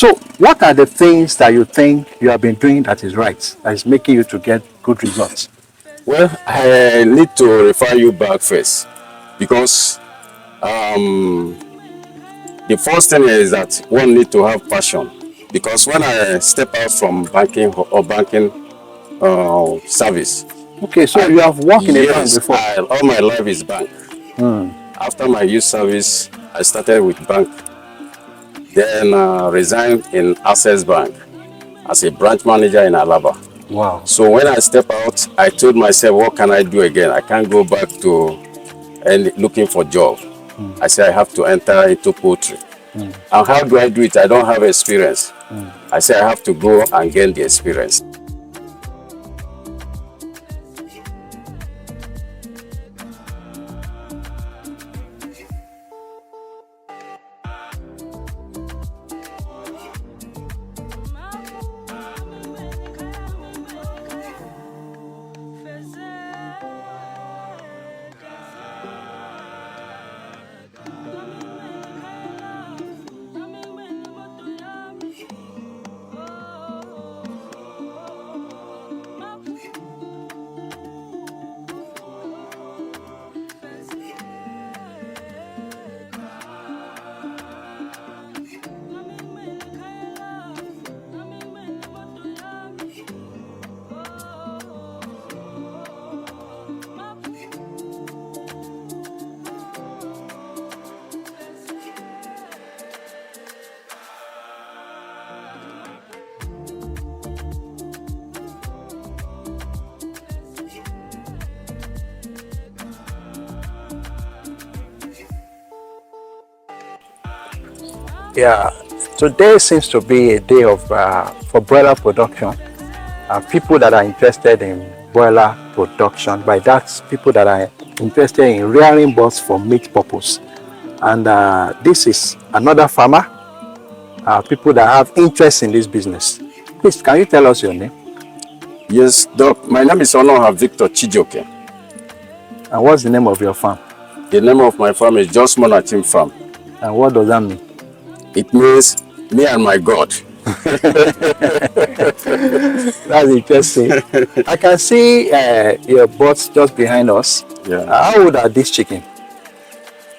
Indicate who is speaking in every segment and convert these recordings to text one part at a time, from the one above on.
Speaker 1: So what are the things that you think you have been doing that is right, that is making you to get good results?
Speaker 2: Well, I need to refer you back first because the first thing is that one need to have passion. Because when I step out from banking or banking service,
Speaker 1: Okay, so you have worked in a bank
Speaker 2: yes,
Speaker 1: before.
Speaker 2: all my life is bank. After my youth service, I started with bank. Then resigned in Access Bank as a branch manager in Alaba.
Speaker 1: Wow.
Speaker 2: So when I step out, I told myself, what can I do again? I can't go back to looking for job. I said, I have to enter into poultry. And how do I do it? I don't have experience. I said, I have to go and gain the experience.
Speaker 1: Yeah, today seems to be a day of for broiler production. People that are interested in broiler production, by that, people that are interested in rearing birds for meat purpose. And this is another farmer, people that have interest in this business. Please, can you tell us your name?
Speaker 2: Yes, Doc. My name is Onoha Victor Chijoke.
Speaker 1: And what's the name of your farm?
Speaker 2: The name of my farm is Just Monatim Farm.
Speaker 1: And what does that mean?
Speaker 2: It means me and my God.
Speaker 1: That's interesting. I can see your birds just behind us.
Speaker 2: Yeah.
Speaker 1: How old are these chickens?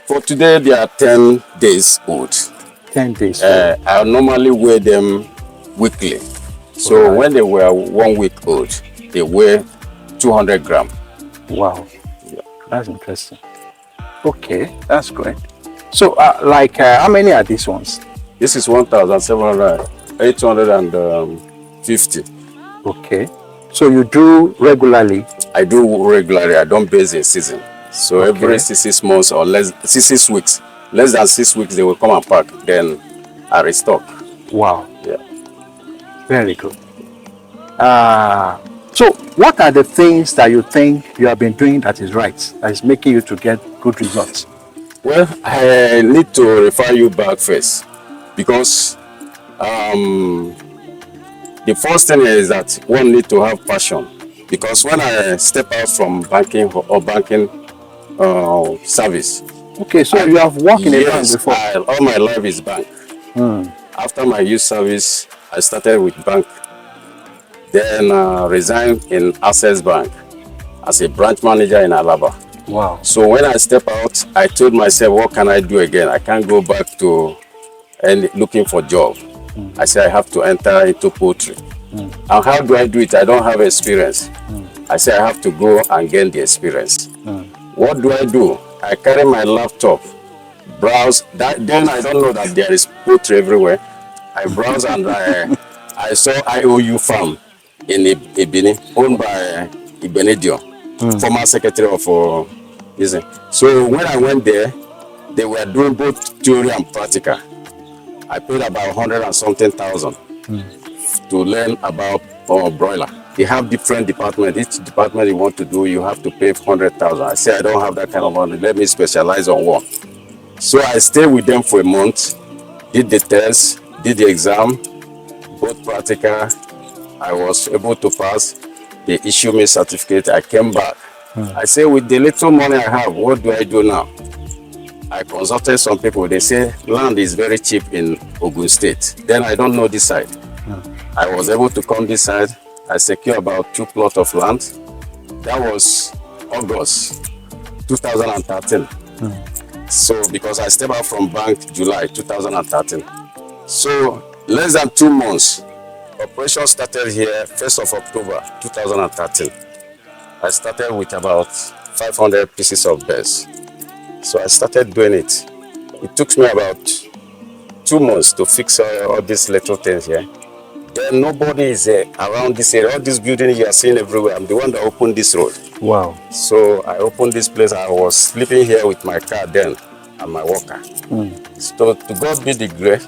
Speaker 2: For today, they are 10 days old.
Speaker 1: 10 days.
Speaker 2: I normally weigh them weekly. So when they were 1 week old, they weigh 200 grams.
Speaker 1: Wow. Yeah. That's interesting. Okay, that's great. So, how many are these ones?
Speaker 2: This is 850.
Speaker 1: Okay. So you do regularly?
Speaker 2: I do regularly. I don't base in season. So every 6 months or less, 6 weeks, less than 6 weeks, they will come and pack. Then I restock.
Speaker 1: Wow.
Speaker 2: Yeah.
Speaker 1: Very good. So what are the things that you think you have been doing that is right, that is making you to get good results?
Speaker 2: Well, I need to refer you back first because the first thing is that one need to have passion. Because when I step out from banking or banking service.
Speaker 1: Okay, so you have worked in a bank before?
Speaker 2: All my life is bank. After my youth service, I started with bank. Then resigned in Access Bank as a branch manager in Alaba.
Speaker 1: Wow.
Speaker 2: So when I step out, I told myself, what can I do again? I can't go back to looking for job. I said, I have to enter into poultry. And how do I do it? I don't have experience. I said, I have to go and gain the experience. What do? I carry my laptop, browse. Then I don't know that there is poultry everywhere. I browse and I saw IOU farm in Ibini, owned by Ibenedio, former secretary of this. So when I went there, they were doing both theory and practical. I paid about 100 and something thousand to learn about broiler. They have different departments. Each department you want to do, you have to pay 100,000. I said, I don't have that kind of money. Let me specialize on one. So I stayed with them for a month, did the test, did the exam, both practical. I was able to pass. They issued me certificate. I came back. I said, with the little money I have, what do I do now? I consulted some people. They say land is very cheap in Ogun State. Then I don't know this side. I was able to come this side. I secured about 2 plots of land. That was August 2013. So because I stepped out from bank July 2013. So less than 2 months, operation started here 1st of October 2013. I started with about 500 pieces of beds. So I started doing it. It took me about 2 months to fix all these little things here. Then nobody is around this area. All this building you are seeing everywhere. I'm the one that opened this road.
Speaker 1: Wow.
Speaker 2: So I opened this place. I was sleeping here with my car then and my worker. So to God be the glory.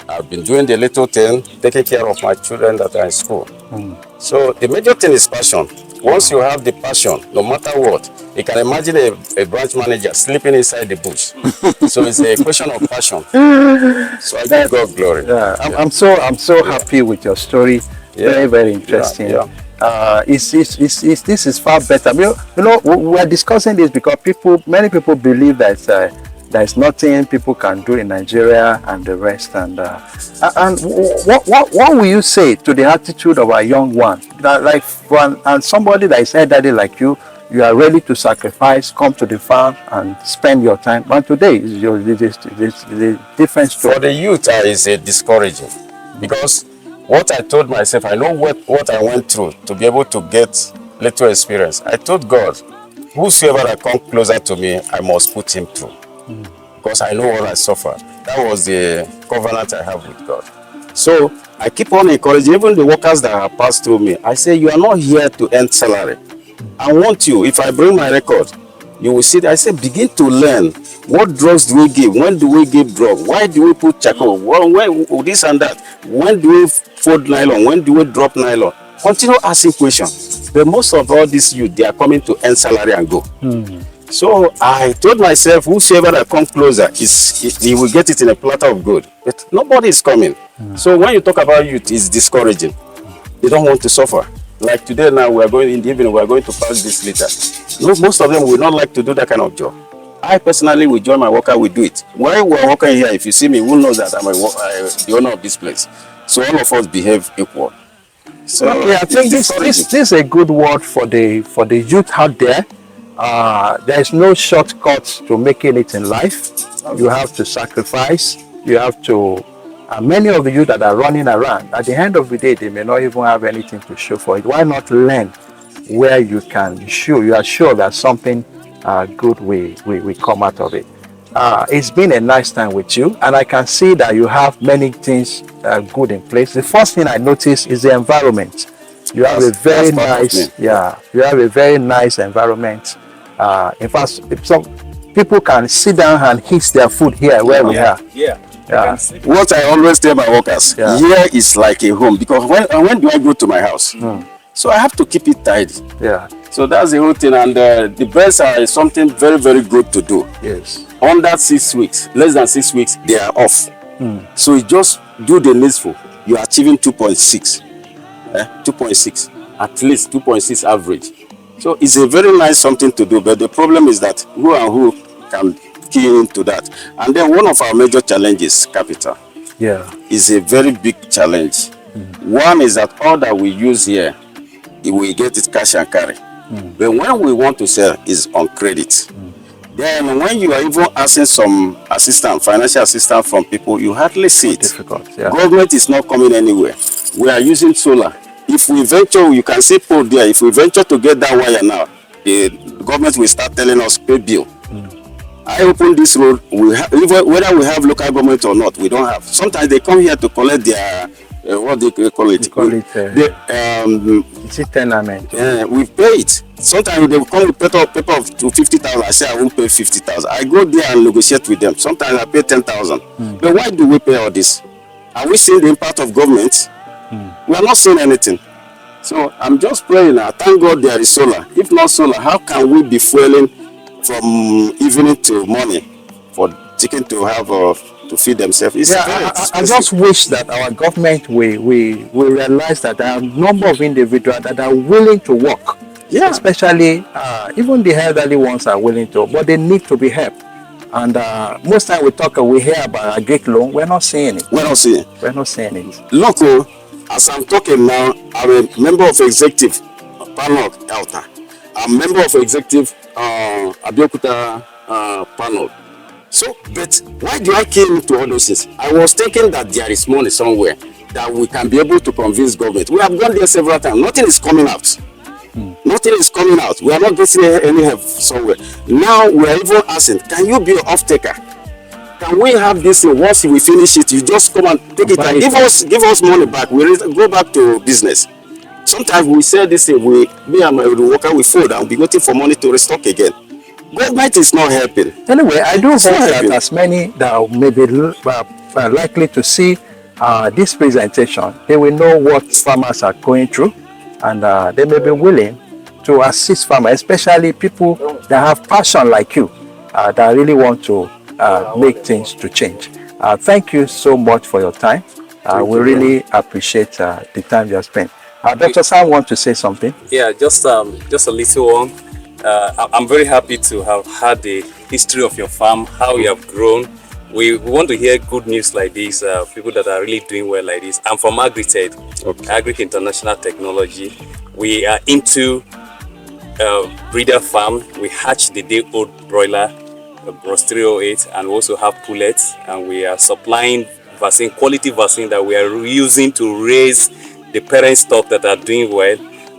Speaker 2: I've been doing the little thing, taking care of my children that are in school. So the major thing is passion. Once you have the passion, no matter what, you can imagine a branch manager sleeping inside the bush. So it's a question of passion. So I give God glory.
Speaker 1: Yeah, I'm so happy with your story. Very, very interesting. This is far better. You know, we're discussing this because many people believe that there's nothing people can do in Nigeria and the rest. And what will you say to the attitude of a young one, that and somebody that is elderly like you are ready to sacrifice, come to the farm and spend your time? But today is the different story.
Speaker 2: For the youth, is discouraging, because what I told myself, I know what I went through to be able to get little experience. I told God, whosoever that come closer to me, I must put him through. Because I know what I suffered. That was the covenant I have with God. So I keep on encouraging even the workers that have passed through me. I say, you are not here to earn salary. I want you, if I bring my record, you will see that I say, begin to learn. What drugs do we give? When do we give drugs? Why do we put charcoal? When this and that? When do we fold nylon? When do we drop nylon? Continue asking questions. But most of all these youth, they are coming to earn salary and go. So I told myself, whosoever that come closer, he will get it in a platter of gold. But nobody is coming. So when you talk about youth, it's discouraging. They don't want to suffer. Like today now, we are going in the evening, we are going to pack this litter. Most of them will not like to do that kind of job. I personally will join my worker, we do it. While we are working here, if you see me, who knows that I'm the owner of this place. So all of us behave equal. So
Speaker 1: okay, I think this is a good word for the youth out there. There is no shortcut to making it in life. You have to sacrifice. You have to. Many of the youth that are running around, at the end of the day, they may not even have anything to show for it. Why not learn where you can show? You are sure that something good will come out of it. It's been a nice time with you, and I can see that you have many things good in place. The first thing I noticed is the environment. You have a very nice, you have a very nice environment. In fact, some people can sit down and eat their food here where we are.
Speaker 2: What I always tell my workers, here is like a home, because when do I go to my house? So I have to keep it tidy. So that's the whole thing, and the breasts are something very, very good to do. Under 6 weeks, less than 6 weeks, they are off. So you just do the needful. You are achieving 2.6. 2.6, at least 2.6 average. So it's a very nice something to do, but the problem is that who and who can key into that. And then one of our major challenges, capital, is a very big challenge. One is that all that we use here, we get it cash and carry. But when we want to sell, is on credit. Then when you are even asking some assistance, financial assistance from people, you hardly see it. Government is not coming anywhere. We are using solar. If we venture, you can see pole there. If we venture to get that wire now, the government will start telling us pay bill. I open this road, whether we have local government or not, we don't have. Sometimes they come here to collect their, what do they call it?
Speaker 1: They call it tenement.
Speaker 2: We pay it. Sometimes they come with paper of to 50,000. I say I won't pay 50,000. I go there and negotiate with them. Sometimes I pay 10,000. But why do we pay all this? Are we seeing the impact of government? We are not seeing anything. So I'm just praying now. Thank God there is solar. If not solar, how can we be fueling from evening to morning for chicken to have to feed themselves?
Speaker 1: I just wish that our government will realize that there are a number of individuals that are willing to work. Especially even the elderly ones are willing to, but they need to be helped. And most time we hear about a Greek loan, we're not seeing it.
Speaker 2: We're not seeing.
Speaker 1: We're not seeing it.
Speaker 2: Look, as I'm talking now, I'm a member of executive panel Elta. I'm a member of executive Abeokuta panel. So, but why do I came to all those things? I was thinking that there is money somewhere that we can be able to convince government. We have gone there several times. Nothing is coming out. Nothing is coming out. We are not getting any help somewhere. Now we are even asking, can you be an off-taker? Can we have this thing? Once we finish it, you just come and take it and give us money back. We go back to business. Sometimes we sell this thing, me and my worker, we fold and be waiting for money to restock again. Government is not helping.
Speaker 1: Anyway, I do hope that as many that may be likely to see this presentation, they will know what farmers are going through, and they may be willing to assist farmers, especially people that have passion like you, that really want to make things to change. Thank you so much for your time. We really appreciate the time you have spent. Dr. Sam want to say something?
Speaker 3: Yeah, just a little one. I'm very happy to have had the history of your farm, how you have grown. We want to hear good news like this, people that are really doing well like this. I'm from Agritech, Agric International Technology. We are into breeder farm. We hatch the day-old broiler, Bros 308, and we also have pullets. And we are supplying vaccine, quality vaccine that we are using to raise the parent stock that are doing well.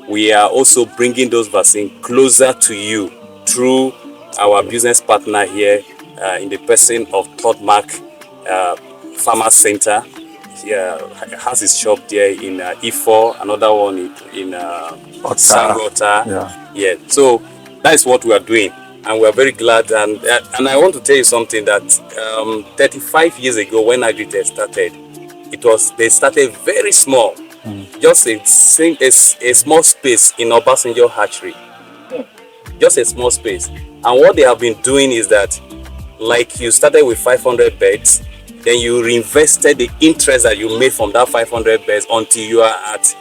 Speaker 3: We are also bringing those vaccines closer to you through our business partner here in the person of Third Mark Farmer Center. He has his shop there in E4, another one in Sangota. Yeah, so that is what we are doing, and we are very glad. And I want to tell you something that 35 years ago when Agritech started, they started very small. Just a small space in Obasanjo hatchery, just a small space. And what they have been doing is that, like, you started with 500 beds, then you reinvested the interest that you made from that 500 beds until you are at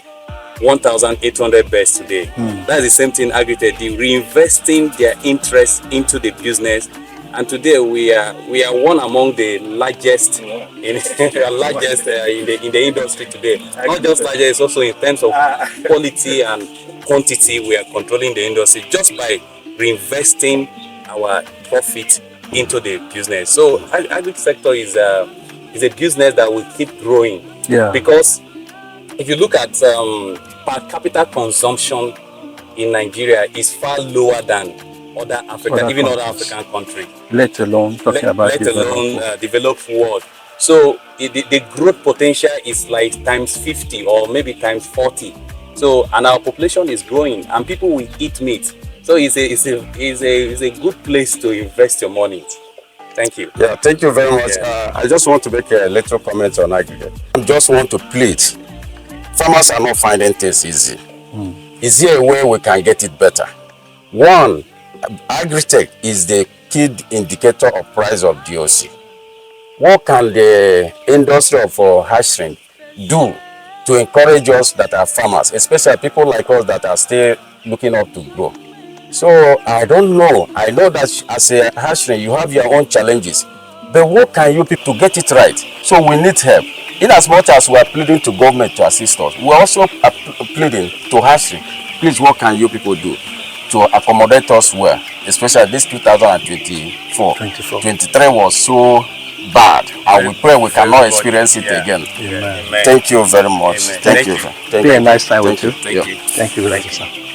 Speaker 3: 1,800 beds today. That's the same thing Agritech did, reinvesting their interest into the business. And today we are one among the largest in the industry today. Not just largest, also in terms of quality and quantity. We are controlling the industry just by reinvesting our profit into the business. So agri sector is a business that will keep growing.
Speaker 1: Yeah.
Speaker 3: Because if you look at per capita consumption in Nigeria, is far lower than other African countries.
Speaker 1: Let alone
Speaker 3: developed world. So the growth potential is like times 50 or maybe times 40. So, and our population is growing, and people will eat meat. So it's a good place to invest your money. Thank you.
Speaker 2: Yeah, thank you very much. I just want to make a little comment on Agritech. I just want to plead. Farmers are not finding things easy. Is there a way we can get it better? One, Agritech is the key indicator of price of DOC. What can the industry of hatchery do to encourage us that are farmers, especially people like us that are still looking up to grow? So I don't know. I know that as a hatchery, you have your own challenges. But what can you people to get it right? So we need help. In as much as we are pleading to government to assist us, we are also pleading to hatchery. Please, what can you people do to accommodate us well, especially this 2024. 23 was so bad, and we pray we cannot experience it again.
Speaker 3: Amen.
Speaker 2: Thank you very much.
Speaker 3: Amen.
Speaker 2: Thank you.
Speaker 1: Be a nice time with you.
Speaker 3: Thank you.
Speaker 1: Thank you very much, sir.